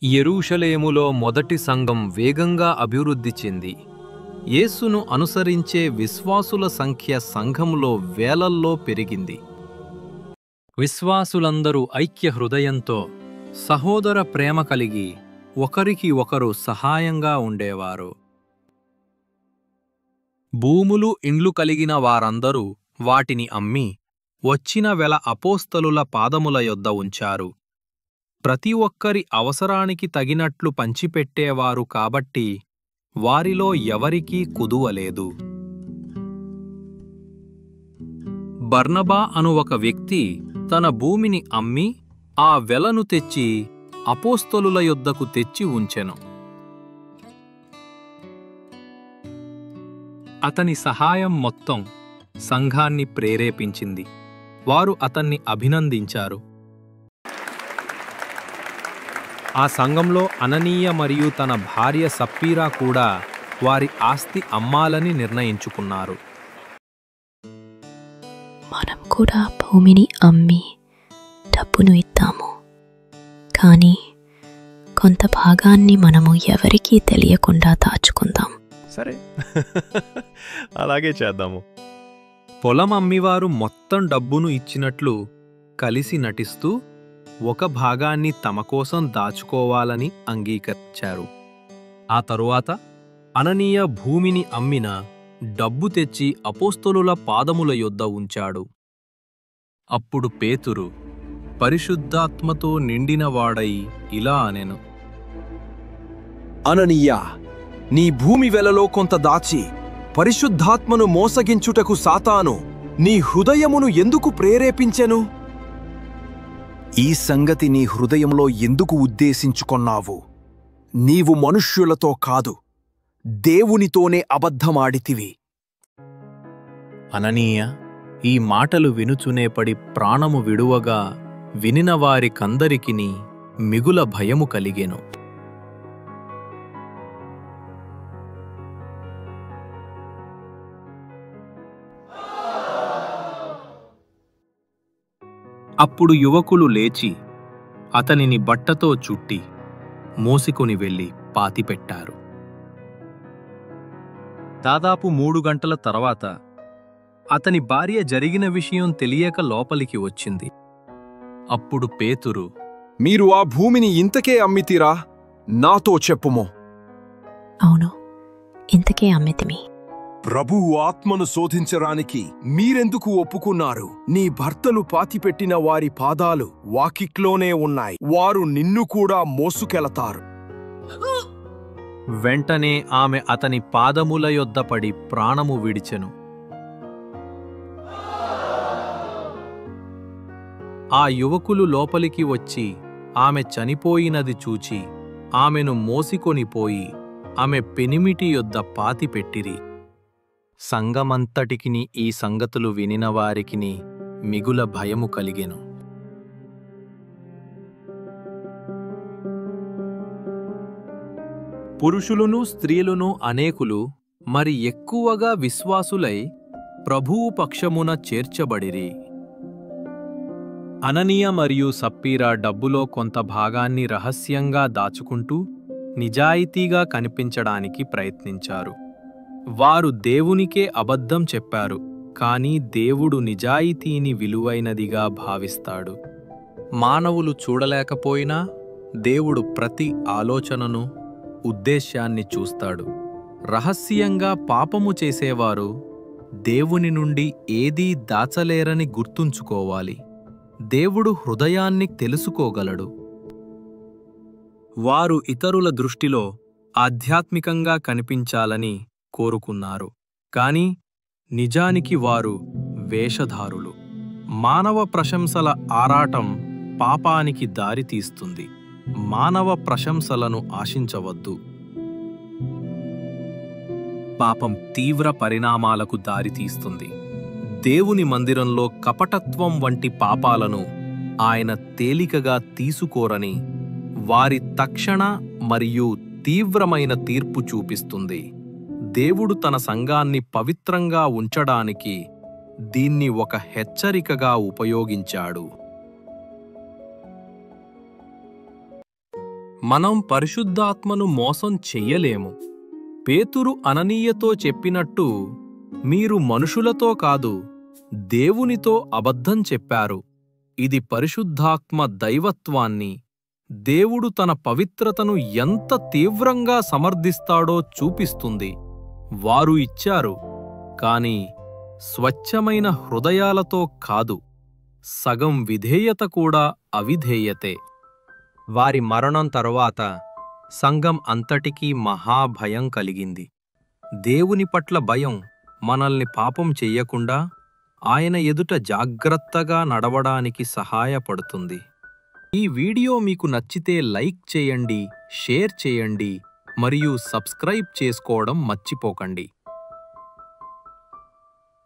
యెరూషలేములో మొదటి సంఘం వేగంగా అభివృద్ధి చెంది యేసును అనుసరించే విశ్వాసుల సంఖ్య సంఘంలో వేలల్లో పెరిగింది. విశ్వాసులందరూ ఐక్య హృదయంతో సహోదర ప్రేమ కలిగి ఒకరికి ఒకరు సహాయంగా ఉండేవారు. భూములు ఇండ్లు కలిగిన వారందరూ వాటిని అమ్మి వచ్చిన వెల అపోస్తలుల పాదముల యొద్ద ఉంచారు. ప్రతి ఒక్కరి అవసరానికి తగినట్లు పంచిపెట్టేవారు కాబట్టి వారిలో ఎవరికీ కుదువలేదు. బర్నబా అను ఒక వ్యక్తి తన భూమిని అమ్మి ఆ వెలను తెచ్చి అపోస్తలుల యొద్దకు తెచ్చి ఉంచెను. అతని సహాయం మొత్తం సంఘాన్ని ప్రేరేపించింది. వారు అతన్ని అభినందించారు. ఆ సంఘంలో అననీయ మరియు తన భార్య సప్పీరా కూడా వారి ఆస్తి అమ్మాలని నిర్ణయించుకున్నారు. మనం కూడా భూమిని అమ్మి డబ్బును ఇద్దాము, కానీ కొంత భాగాన్ని మనము ఎవరికీ తెలియకుండా దాచుకుందాం. సరే, అలాగే చేద్దాము. పొలం అమ్మివారు మొత్తం డబ్బును ఇచ్చినట్లు కలిసి నటిస్తూ ఒక భాగాన్ని తమ కోసం దాచుకోవాలని అంగీకరించారు. ఆ తరువాత అననీయ భూమిని అమ్మిన డబ్బు తెచ్చి అపోస్తలుల పాదముల యొద్ద ఉంచాడు. అప్పుడు పేతురు పరిశుద్ధాత్మతో నిండినవాడై ఇలా అనెను, అననీయా, నీ భూమి వెలలో కొంత దాచి పరిశుద్ధాత్మను మోసగించుటకు సాతాను నీ హృదయమును ఎందుకు ప్రేరేపించెను? ఈ సంగతి నీ హృదయంలో ఎందుకు ఉద్దేశించుకొన్నావు? నీవు మనుష్యులతో కాదు, దేవునితోనే అబద్ధమాడితివి. అననీయ ఈ మాటలు వినుచునే పడి ప్రాణము విడువగా వినినవారికందరికిని మిగుల భయము కలిగెను. అప్పుడు యువకులు లేచి అతనిని బట్టతో చుట్టి మోసికొని వెళ్లి పాతిపెట్టారు. దాదాపు 3 గంటల తర్వాత అతని భార్య జరిగిన విషయం తెలియక లోపలికి వచ్చింది. అప్పుడు పేతురు, మీరు ఆ భూమిని ఇంతకే అమ్మితీరా? నాతో చెప్పుమో. అవును, ఇంతకే అమ్మితిమి. ప్రభువు ఆత్మను శోధించడానికి మీరెందుకు ఒప్పుకున్నారు? నీ భర్తలు పాతిపెట్టిన వారి పాదాలు వాకిట్లోనే ఉన్నాయి. వారు నిన్ను కూడా మోసుకెళతారు. వెంటనే ఆమె అతని పాదముల యొద్ద పడి ప్రాణము విడిచెను. ఆ యువకులు లోపలికి వచ్చి ఆమె చనిపోయినది చూచి ఆమెను మోసికొనిపోయి ఆమె పెనిమిటి యొద్ద పాతిపెట్టిరి. సంగమంతటికిని ఈ సంగతులు వినినవారికిని మిగుల భయము కలిగెను. పురుషులును స్త్రీలును అనేకులు మరి ఎక్కువగా విశ్వాసులై ప్రభువు పక్షమున చేర్చబడిరి. అననీయ మరియు సప్పీరా డబ్బులో కొంత భాగాన్ని రహస్యంగా దాచుకుంటూ నిజాయితీగా కనిపించడానికి ప్రయత్నించారు. వారు దేవునికే అబద్ధం చెప్పారు, కానీ దేవుడు నిజాయితీని విలువైనదిగా భావిస్తాడు. మానవులు చూడలేకపోయినా దేవుడు ప్రతి ఆలోచనను, ఉద్దేశ్యాన్ని చూస్తాడు. రహస్యంగా పాపము చేసేవారు దేవుని నుండి ఏదీ దాచలేరని గుర్తుంచుకోవాలి. దేవుడు హృదయాన్ని తెలుసుకోగలడు. వారు ఇతరుల దృష్టిలో ఆధ్యాత్మికంగా కనిపించాలని కోరుకున్నారు, కాని నిజానికి వారు వేషధారులు. మానవ ప్రశంసల ఆరాటం పాపానికి దారితీస్తుంది. మానవ ప్రశంసలను ఆశించవద్దు. పాపం తీవ్ర పరిణామాలకు దారితీస్తుంది. దేవుని మందిరంలో కపటత్వం వంటి పాపాలను ఆయన తేలికగా తీసుకోరని వారి తక్షణ మరియు తీవ్రమైన తీర్పు చూపిస్తుంది. దేవుడు తన సంఘాన్ని పవిత్రంగా ఉంచడానికి దీన్ని ఒక హెచ్చరికగా ఉపయోగించాడు. మనం పరిశుద్ధాత్మను మోసం చెయ్యలేము. పేతురు అననీయతో చెప్పినట్టు, మీరు మనుషులతో కాదు, దేవునితో అబద్ధం చెప్పారు. ఇది పరిశుద్ధాత్మ దైవత్వాన్ని, దేవుడు తన పవిత్రతను ఎంత తీవ్రంగా సమర్థిస్తాడో చూపిస్తుంది. వారు ఇచ్చారు, కాని స్వచ్ఛమైన హృదయాలతో కాదు. సగం విధేయత కూడా అవిధేయతే. వారి మరణం తరువాత సంఘం అంతటికీ మహాభయం కలిగింది. దేవుని పట్ల భయం మనల్ని పాపం చెయ్యకుండా ఆయన ఎదుట జాగ్రత్తగా నడవడానికి సహాయపడుతుంది. ఈ వీడియో మీకు నచ్చితే లైక్ చేయండి, షేర్ చేయండి మరియు సబ్స్క్రైబ్ చేసుకోవడం మర్చిపోకండి.